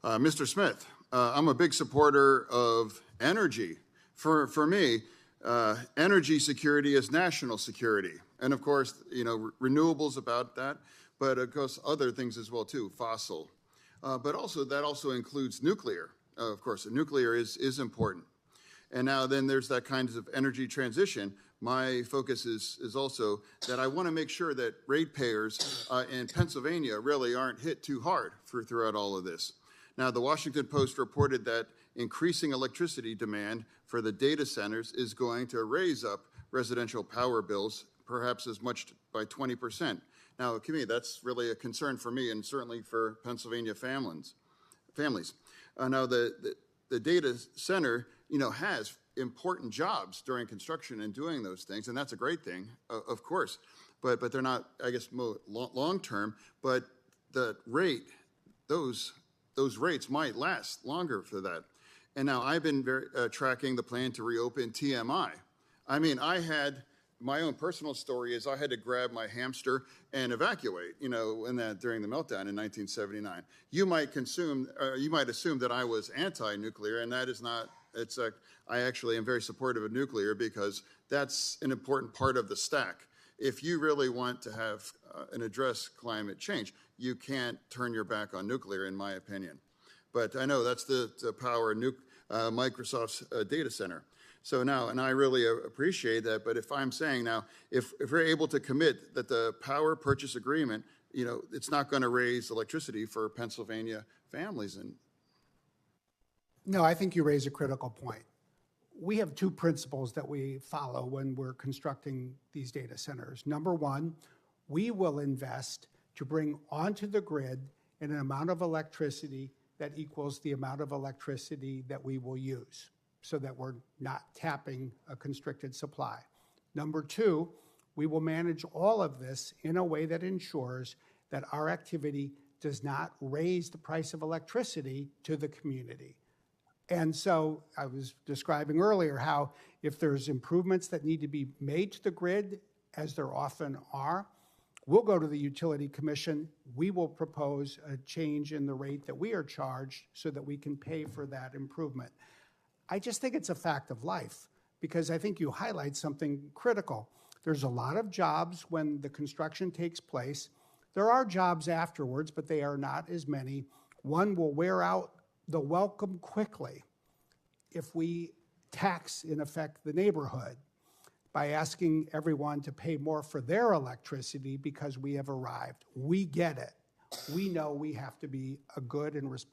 Mr. Smith, I'm a big supporter of energy. For me, energy security is national security. And of course, renewables about that, but of course other things as well too, fossil. But also that also includes nuclear. Of course, nuclear is important. And now then there's that kind of energy transition. My focus is also that I want to make sure that ratepayers in Pennsylvania really aren't hit too hard throughout all of this. Now, the Washington Post reported that increasing electricity demand for the data centers is going to raise up residential power bills, perhaps as much by 20%. Now, to me, that's really a concern for me and certainly for Pennsylvania families. Now, the data center, has important jobs during construction and doing those things, and that's a great thing, of course. But they're not, I guess, long term. But the rate, those rates might last longer for that. And now I've been tracking the plan to reopen TMI. I mean, I had my own personal story is I had to grab my hamster and evacuate, during the meltdown in 1979. You might assume that I was anti-nuclear, and that is not. I actually am very supportive of nuclear because that's an important part of the stack. If you really want to have and address climate change, you can't turn your back on nuclear, in my opinion. But I know that's the power of Microsoft's data center. So now, and I really appreciate that, but if I'm saying now, if we're able to commit that the power purchase agreement, it's not going to raise electricity for Pennsylvania families. No, I think you raise a critical point. We have two principles that we follow when we're constructing these data centers. Number one, we will invest to bring onto the grid an amount of electricity that equals the amount of electricity that we will use, so that we're not tapping a constricted supply. Number two, we will manage all of this in a way that ensures that our activity does not raise the price of electricity to the community. And so I was describing earlier how if there's improvements that need to be made to the grid, as there often are, we'll go to the Utility Commission. We will propose a change in the rate that we are charged so that we can pay for that improvement. I just think it's a fact of life because I think you highlight something critical. There's a lot of jobs when the construction takes place. There are jobs afterwards, but they are not as many. One will wear out the welcome quickly if we tax, in effect, the neighborhood by asking everyone to pay more for their electricity because we have arrived. We get it. We know we have to be a good and responsible